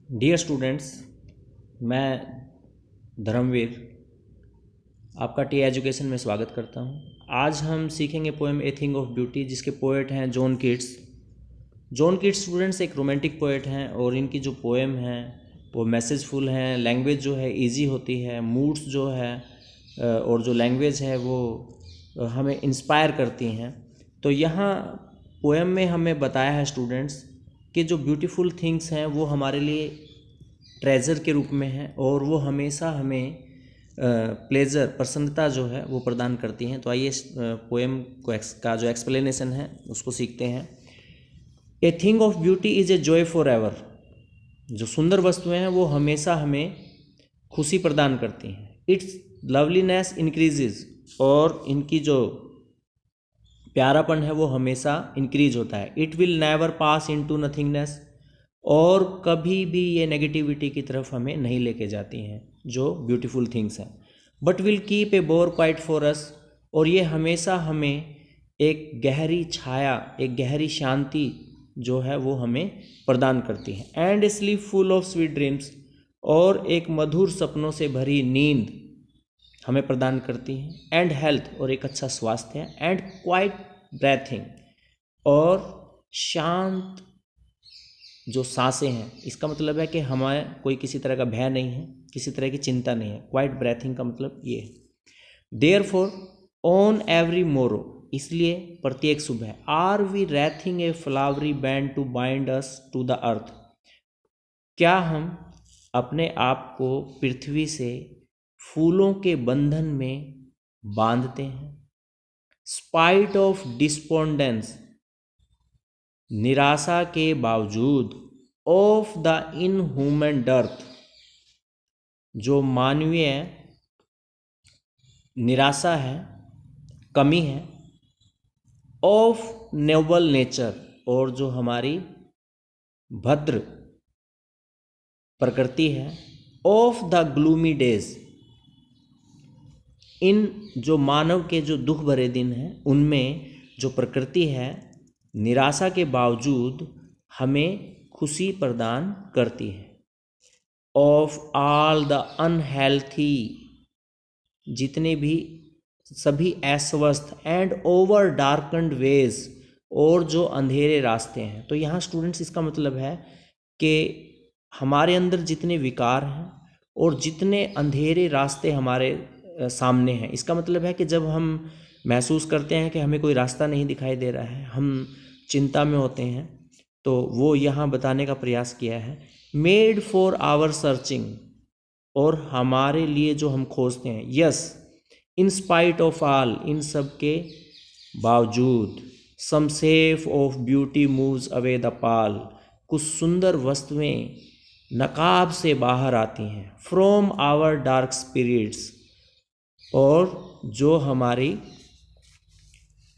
Dear students, मैं धर्मवीर आपका T education में स्वागत करता हूँ। आज हम सीखेंगे poem a thing of beauty, जिसके पोएट हैं John Keats. John Keats students एक रोमांटिक पोएट हैं और इनकी जो पोएम हैं वो मैसेजफुल हैं। लैंग्वेज जो है इजी होती है, मूड्स जो है और जो लैंग्वेज है वो हमें इंस्पायर करती हैं। तो यहाँ पोएम में हमें बताया है स्टूडेंट्स कि जो ब्यूटीफुल थिंग्स हैं वो हमारे लिए ट्रेजर के रूप में हैं और वो हमेशा हमें प्लेजर, प्रसन्नता जो है वो प्रदान करती हैं। तो आइए पोएम का जो एक्सप्लेनेशन है उसको सीखते हैं। A thing of beauty is a joy for ever. जो सुंदर वस्तुएं हैं वो हमेशा हमें खुशी प्रदान करती हैं। इट्स लवलीनेस इंक्रीजेज, और इनकी जो प्यारापन है वो हमेशा इंक्रीज होता है। It will never pass into nothingness, और कभी भी ये नेगेटिविटी की तरफ हमें नहीं लेके जाती हैं जो ब्यूटीफुल थिंग्स हैं। But will keep a bore quiet for us, और ये हमेशा हमें एक गहरी छाया, एक गहरी शांति जो है वो हमें प्रदान करती है। And sleep full of sweet dreams, और एक मधुर सपनों से भरी नींद हमें प्रदान करती हैं। एंड हेल्थ, और एक अच्छा स्वास्थ्य है। एंड क्वाइट ब्रेथिंग, और शांत जो सांसें हैं। इसका मतलब है कि हमें कोई किसी तरह का भय नहीं है, किसी तरह की चिंता नहीं है। क्वाइट ब्रेथिंग का मतलब ये है। देयर फॉर ऑन एवरी मोरो, इसलिए प्रत्येक सुबह। Are we wreathing a flowery band to bind us to the earth, क्या हम अपने आप को पृथ्वी से फूलों के बंधन में बांधते हैं। स्पाइट ऑफ डिस्पोंडेंस, निराशा के बावजूद। ऑफ द इनह्यूमन डर्थ, जो मानवीय निराशा है, कमी है। ऑफ नोबल नेचर, और जो हमारी भद्र प्रकृति है। ऑफ द ग्लूमी डेज, इन जो मानव के जो दुख भरे दिन हैं उनमें जो प्रकृति है निराशा के बावजूद हमें खुशी प्रदान करती है। ऑफ ऑल द अनहेल्थी, जितने भी सभी अस्वस्थ। एंड ओवर डार्कन्ड वेज, और जो अंधेरे रास्ते हैं। तो यहाँ स्टूडेंट्स इसका मतलब है कि हमारे अंदर जितने विकार हैं और जितने अंधेरे रास्ते हमारे सामने हैं। इसका मतलब है कि जब हम महसूस करते हैं कि हमें कोई रास्ता नहीं दिखाई दे रहा है, हम चिंता में होते हैं, तो वो यहाँ बताने का प्रयास किया है। मेड फॉर आवर सर्चिंग, और हमारे लिए जो हम खोजते हैं। Yes, in spite of all, इन सब के बावजूद। Some shape of beauty moves away the pall, कुछ सुंदर वस्तुएं नकाब से बाहर आती हैं। फ्रॉम आवर डार्क स्पिरिट्स, और जो हमारी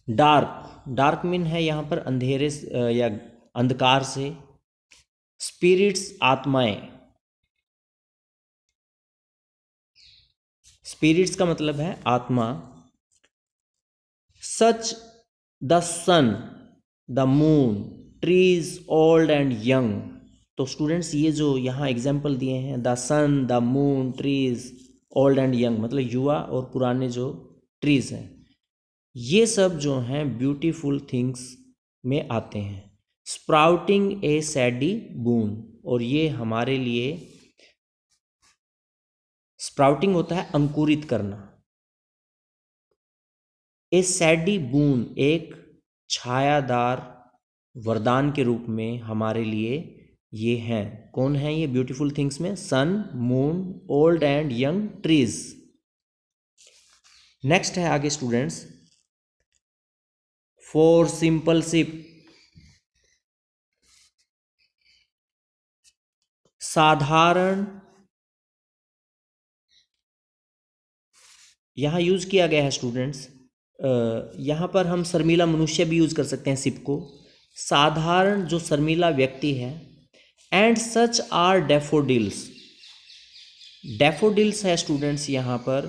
डार्क मीन है यहाँ पर अंधेरे या अंधकार से। स्पिरिट्स, आत्माएं। स्पिरिट्स का मतलब है आत्मा। Such the sun, the moon, trees old and young. तो स्टूडेंट्स ये जो यहाँ एग्जाम्पल दिए हैं, the sun, the moon, trees old and young, मतलब युवा और पुराने जो ट्रीज हैं, ये सब जो हैं ब्यूटीफुल थिंग्स में आते हैं। स्प्राउटिंग ए सैडी बून, और ये हमारे लिए स्प्राउटिंग होता है अंकुरित करना। ए सैडी बून, एक छायादार वरदान के रूप में हमारे लिए ये हैं। कौन है ये ब्यूटीफुल थिंग्स में? Sun, moon, old and young trees. Next है आगे स्टूडेंट्स, फॉर सिंपल शिप, साधारण। यहाँ यूज किया गया है स्टूडेंट्स, यहाँ पर हम शर्मीला मनुष्य भी यूज कर सकते हैं शिप को। साधारण जो शर्मीला व्यक्ति है। And such are daffodils, daffodils है स्टूडेंट्स यहाँ पर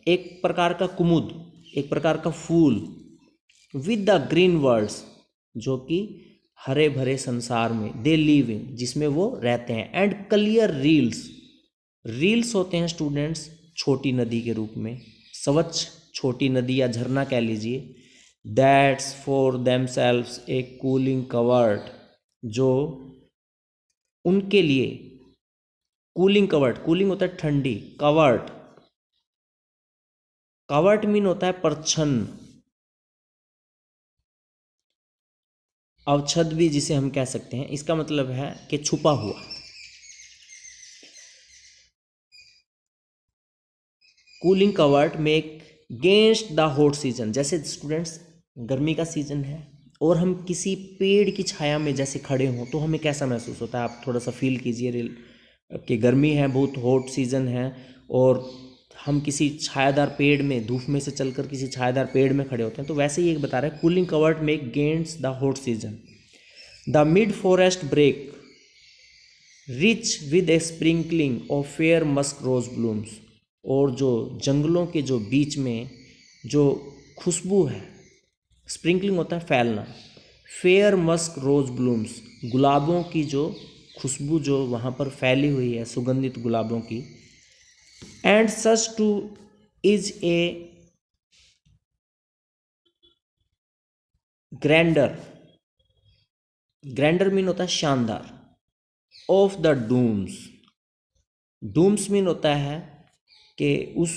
एक प्रकार का कुमुद, एक प्रकार का फूल। विद द ग्रीन वर्ड्स, जो कि हरे भरे संसार में, दे लिव इन, जिसमें वो रहते हैं, एंड क्लियर रील्स, रील्स होते हैं स्टूडेंट्स छोटी नदी के रूप में, स्वच्छ छोटी नदी या झरना कह लीजिए, that's for themselves A cooling covert, जो उनके लिए, कूलिंग कवर्ट, कूलिंग होता है ठंडी, कवर्ट, कवर्ट मीन होता है परछन्न, अवच्छद भी जिसे हम कह सकते हैं, इसका मतलब है कि छुपा हुआ। Cooling covert make against the hot season, जैसे स्टूडेंट्स गर्मी का सीजन है और हम किसी पेड़ की छाया में जैसे खड़े हों तो हमें कैसा महसूस होता है, आप थोड़ा सा फील कीजिए कि गर्मी है, बहुत हॉट सीजन है और हम किसी छायादार पेड़ में, धूप में से चलकर किसी छायादार पेड़ में खड़े होते हैं, तो वैसे ही एक बता रहा है, cooling covert make gainst the hot season, the mid forest brake rich with a sprinkling of fair musk rose blooms, और जो जंगलों के जो बीच में जो खुशबू है, स्प्रिंकलिंग होता है फैलना, फेयर मस्क रोज ब्लूम्स, गुलाबों की जो खुशबू जो वहाँ पर फैली हुई है, सुगंधित गुलाबों की, and such too is a grandeur, grandeur mean होता है शानदार, of the dooms, dooms mean होता है कि उस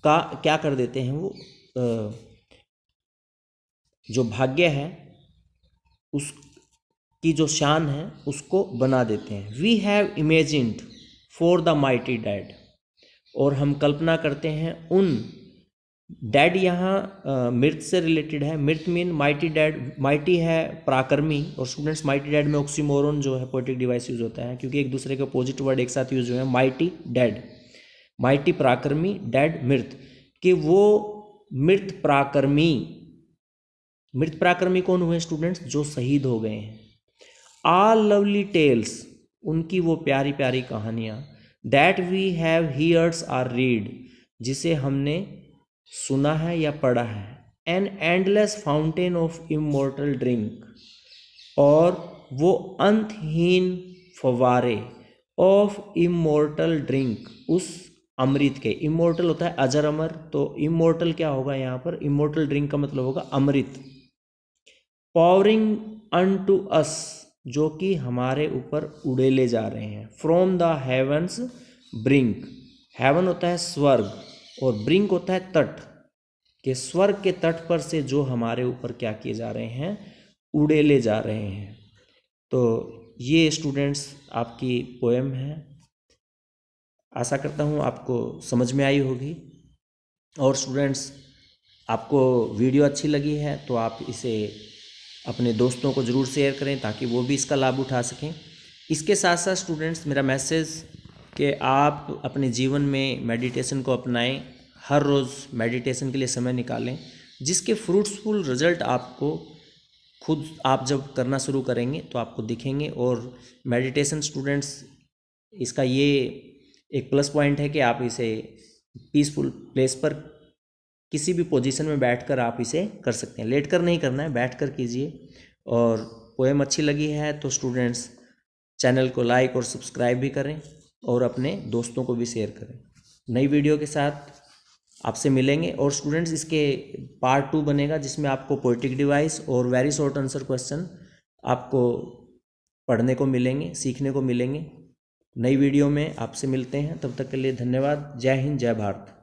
का क्या कर देते हैं वो, जो भाग्य है उसकी जो शान है उसको बना देते हैं। We have imagined for the mighty dead, और हम कल्पना करते हैं उन, डैड यहाँ मृत से रिलेटेड है, मृत मीन माइटी डैड, माइटी है पराक्रमी, और स्टूडेंट्स माइटी डैड में ऑक्सीमोरन जो है पोएटिक डिवाइस यूज होता है, क्योंकि एक दूसरे के अपोजिट वर्ड एक साथ यूज हुए हैं, माइटी डैड, माइटी पराक्रमी, डैड मृत, कि वो मृत पराक्रमी, मृत पराक्रमी कौन हुए स्टूडेंट्स, जो शहीद हो गए हैं, आल लवली टेल्स, उनकी वो प्यारी प्यारी कहानियाँ, that we have hears or read, जिसे हमने सुना है या पढ़ा है, an endless fountain of immortal drink, और वो अंतहीन फवारे, ऑफ इमोर्टल ड्रिंक, उस अमृत के, इमोर्टल होता है अजर अमर, तो इमोर्टल क्या होगा यहाँ पर, इमोर्टल ड्रिंक का मतलब होगा अमृत, पावरिंग अन टू अस, जो कि हमारे ऊपर उड़ेले जा रहे हैं, from the heaven's brink, heaven होता है स्वर्ग और ब्रिंक होता है तट, के स्वर्ग के तट पर से जो हमारे ऊपर क्या किए जा रहे हैं, उड़ेले जा रहे हैं। तो ये स्टूडेंट्स आपकी पोएम है, आशा करता हूँ आपको समझ में आई होगी, और स्टूडेंट्स आपको वीडियो अच्छी लगी है तो आप इसे अपने दोस्तों को ज़रूर शेयर करें ताकि वो भी इसका लाभ उठा सकें। इसके साथ साथ स्टूडेंट्स मेरा मैसेज कि आप अपने जीवन में मेडिटेशन को अपनाएं, हर रोज़ मेडिटेशन के लिए समय निकालें, जिसके फ्रूट्सफुल रिजल्ट आपको खुद आप जब करना शुरू करेंगे तो आपको दिखेंगे। और मेडिटेशन स्टूडेंट्स इसका ये एक प्लस पॉइंट है कि आप इसे पीसफुल प्लेस पर किसी भी पोजीशन में बैठकर आप इसे कर सकते हैं, लेटकर नहीं करना है, बैठकर कीजिए। और पोएम अच्छी लगी है तो स्टूडेंट्स चैनल को लाइक और सब्सक्राइब भी करें और अपने दोस्तों को भी शेयर करें। नई वीडियो के साथ आपसे मिलेंगे, और स्टूडेंट्स इसके पार्ट 2 बनेगा जिसमें आपको पोएटिक डिवाइस और वेरी शॉर्ट आंसर क्वेश्चन आपको पढ़ने को मिलेंगे, सीखने को मिलेंगे। नई वीडियो में आपसे मिलते हैं, तब तक के लिए धन्यवाद। जय हिंद, जय भारत।